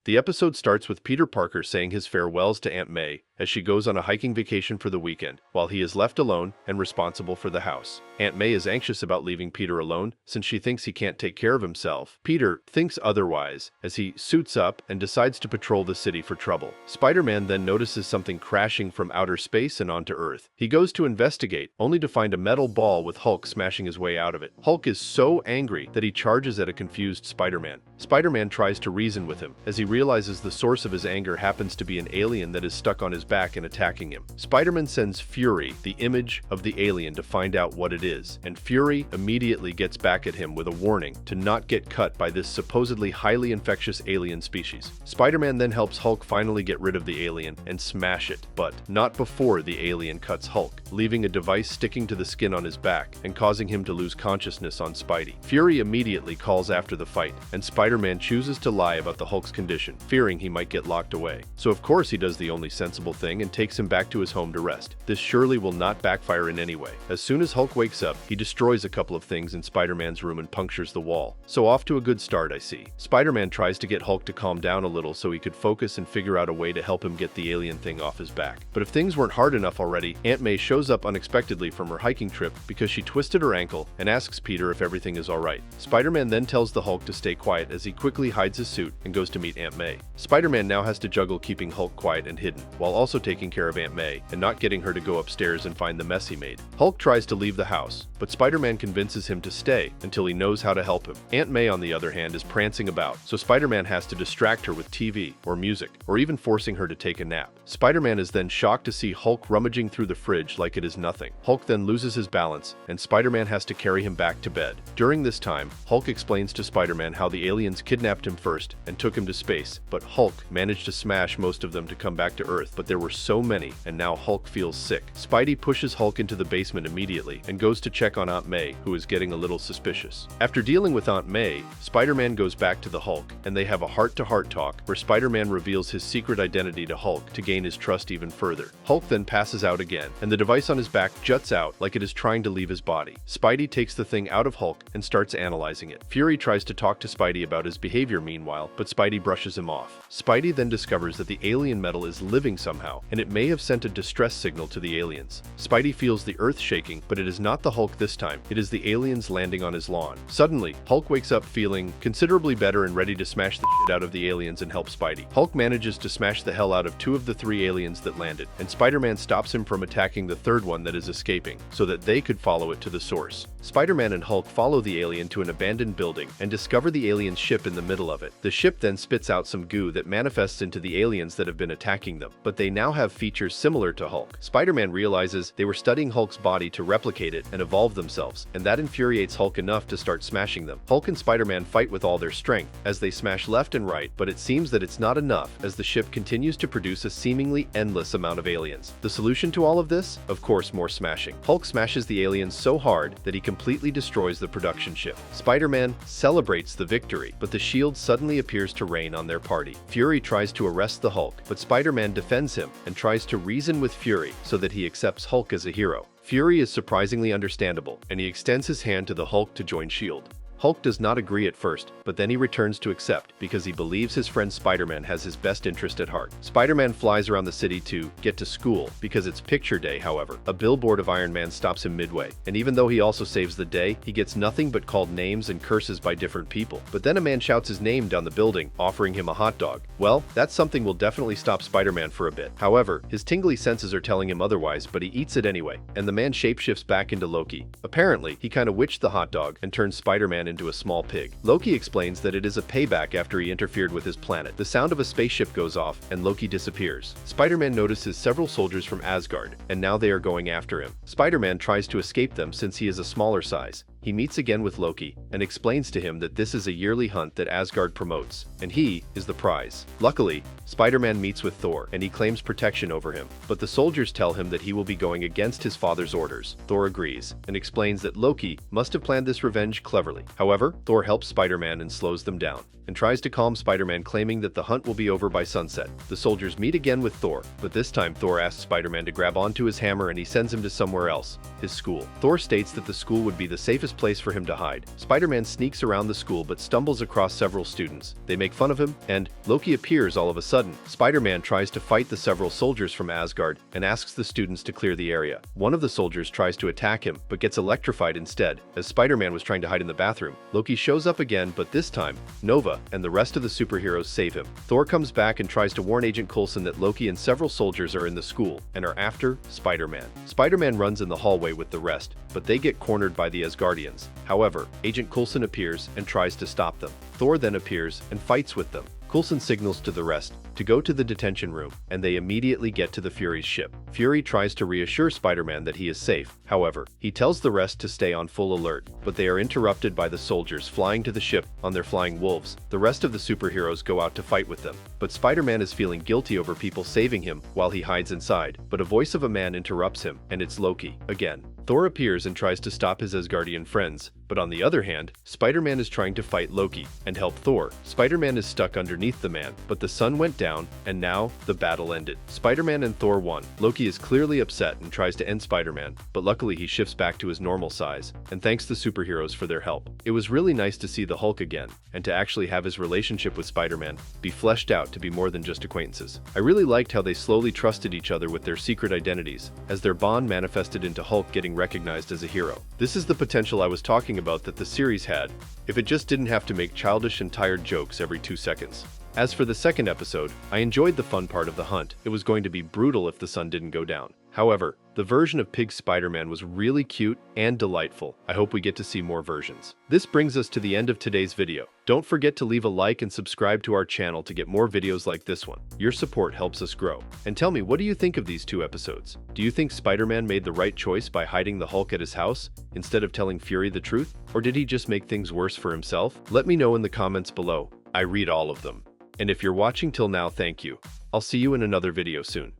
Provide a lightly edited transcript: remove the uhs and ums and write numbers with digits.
The episode starts with Peter Parker saying his farewells to Aunt May as she goes on a hiking vacation for the weekend, while he is left alone and responsible for the house. Aunt May is anxious about leaving Peter alone since she thinks he can't take care of himself. Peter thinks otherwise as he suits up and decides to patrol the city for trouble. Spider-Man then notices something crashing from outer space and onto Earth. He goes to investigate, only to find a metal ball with Hulk smashing his way out of it. Hulk is so angry that he charges at a confused Spider-Man. Spider-Man tries to reason with him as he realizes the source of his anger happens to be an alien that is stuck on his back and attacking him. Spider-Man sends Fury the image of the alien to find out what it is, and Fury immediately gets back at him with a warning to not get cut by this supposedly highly infectious alien species. Spider-Man then helps Hulk finally get rid of the alien and smash it, but not before the alien cuts Hulk, leaving a device sticking to the skin on his back and causing him to lose consciousness on Spidey. Fury immediately calls after the fight, and Spider-Man chooses to lie about the Hulk's condition, fearing he might get locked away. So of course he does the only sensible thing and takes him back to his home to rest. This surely will not backfire in any way. As soon as Hulk wakes up, he destroys a couple of things in Spider-Man's room and punctures the wall. So off to a good start, I see. Spider-Man tries to get Hulk to calm down a little so he could focus and figure out a way to help him get the alien thing off his back. But if things weren't hard enough already, Aunt May shows up unexpectedly from her hiking trip because she twisted her ankle and asks Peter if everything is alright. Spider-Man then tells the Hulk to stay quiet as he quickly hides his suit and goes to meet Aunt May. Spider-Man now has to juggle keeping Hulk quiet and hidden, while also taking care of Aunt May and not getting her to go upstairs and find the mess he made. Hulk tries to leave the house, but Spider-Man convinces him to stay until he knows how to help him. Aunt May, on the other hand, is prancing about, so Spider-Man has to distract her with TV or music, or even forcing her to take a nap. Spider-Man is then shocked to see Hulk rummaging through the fridge like it is nothing. Hulk then loses his balance, and Spider-Man has to carry him back to bed. During this time, Hulk explains to Spider-Man how the aliens kidnapped him first and took him to space, but Hulk managed to smash most of them to come back to Earth, but there were so many, and now Hulk feels sick. Spidey pushes Hulk into the basement immediately and goes to check on Aunt May, who is getting a little suspicious. After dealing with Aunt May, Spider-Man goes back to the Hulk, and they have a heart-to-heart talk where Spider-Man reveals his secret identity to Hulk to gain his trust even further. Hulk then passes out again, and the device on his back juts out like it is trying to leave his body. Spidey takes the thing out of Hulk and starts analyzing it. Fury tries to talk to Spidey about his behavior meanwhile, but Spidey brushes him off. Spidey then discovers that the alien metal is living somehow, and it may have sent a distress signal to the aliens. Spidey feels the earth shaking, but it is not the Hulk this time. It is the aliens landing on his lawn. Suddenly, Hulk wakes up feeling considerably better and ready to smash the shit out of the aliens and help Spidey. Hulk manages to smash the hell out of 2 of the 3 aliens that landed, and Spider-Man stops him from attacking the 3rd one that is escaping, so that they could follow it to the source. Spider-Man and Hulk follow the alien to an abandoned building and discover the alien ship in the middle of it. The ship then spits out some goo that manifests into the aliens that have been attacking them, but they now have features similar to Hulk. Spider-Man realizes they were studying Hulk's body to replicate it and evolve themselves, and that infuriates Hulk enough to start smashing them. Hulk and Spider-Man fight with all their strength as they smash left and right, but it seems that it's not enough as the ship continues to produce a seemingly endless amount of aliens. The solution to all of this? Of course, more smashing. Hulk smashes the aliens so hard that he completely destroys the production ship. Spider-Man celebrates the victory, but the shield suddenly appears to rain on their party. Fury tries to arrest the Hulk, but Spider-Man defends him and tries to reason with Fury so that he accepts Hulk as a hero. Fury is surprisingly understandable, and he extends his hand to the Hulk to join S.H.I.E.L.D. Hulk does not agree at first, but then he returns to accept because he believes his friend Spider-Man has his best interest at heart. Spider-Man flies around the city to get to school because it's picture day. However, a billboard of Iron Man stops him midway, and even though he also saves the day, he gets nothing but called names and curses by different people. But then a man shouts his name down the building, offering him a hot dog. Well, that's something will definitely stop Spider-Man for a bit. However, his tingly senses are telling him otherwise, but he eats it anyway, and the man shapeshifts back into Loki. Apparently, he kinda witched the hot dog and turned Spider-Man into a small pig. Loki explains that it is a payback after he interfered with his planet. The sound of a spaceship goes off, and Loki disappears. Spider-Man notices several soldiers from Asgard, and now they are going after him. Spider-Man tries to escape them since he is a smaller size. He meets again with Loki and explains to him that this is a yearly hunt that Asgard promotes, and he is the prize. Luckily, Spider-Man meets with Thor, and he claims protection over him, but the soldiers tell him that he will be going against his father's orders. Thor agrees, and explains that Loki must have planned this revenge cleverly. However, Thor helps Spider-Man and slows them down, and tries to calm Spider-Man, claiming that the hunt will be over by sunset. The soldiers meet again with Thor, but this time Thor asks Spider-Man to grab onto his hammer and he sends him to somewhere else, his school. Thor states that the school would be the safest best place for him to hide. Spider-Man sneaks around the school but stumbles across several students. They make fun of him, and Loki appears all of a sudden. Spider-Man tries to fight the several soldiers from Asgard and asks the students to clear the area. One of the soldiers tries to attack him but gets electrified instead. As Spider-Man was trying to hide in the bathroom, Loki shows up again, but this time, Nova and the rest of the superheroes save him. Thor comes back and tries to warn Agent Coulson that Loki and several soldiers are in the school and are after Spider-Man. Spider-Man runs in the hallway with the rest, but they get cornered by the Asgardians. However, Agent Coulson appears and tries to stop them. Thor then appears and fights with them. Coulson signals to the rest to go to the detention room, and they immediately get to the Fury's ship. Fury tries to reassure Spider-Man that he is safe. However, he tells the rest to stay on full alert, but they are interrupted by the soldiers flying to the ship on their flying wolves. The rest of the superheroes go out to fight with them, but Spider-Man is feeling guilty over people saving him while he hides inside. But a voice of a man interrupts him, and it's Loki again. Thor appears and tries to stop his Asgardian friends, but on the other hand, Spider-Man is trying to fight Loki and help Thor. Spider-Man is stuck underneath the man, but the sun went down, and now the battle ended. Spider-Man and Thor won. Loki is clearly upset and tries to end Spider-Man, but luckily he shifts back to his normal size, and thanks the superheroes for their help. It was really nice to see the Hulk again, and to actually have his relationship with Spider-Man be fleshed out to be more than just acquaintances. I really liked how they slowly trusted each other with their secret identities, as their bond manifested into Hulk getting recognized as a hero. This is the potential I was talking about that the series had, if it just didn't have to make childish and tired jokes every 2 seconds. As for the second episode, I enjoyed the fun part of the hunt. It was going to be brutal if the sun didn't go down. However, the version of Pig Spider-Man was really cute and delightful. I hope we get to see more versions. This brings us to the end of today's video. Don't forget to leave a like and subscribe to our channel to get more videos like this one. Your support helps us grow. And tell me, what do you think of these 2 episodes? Do you think Spider-Man made the right choice by hiding the Hulk at his house instead of telling Fury the truth? Or did he just make things worse for himself? Let me know in the comments below. I read all of them. And if you're watching till now, thank you. I'll see you in another video soon.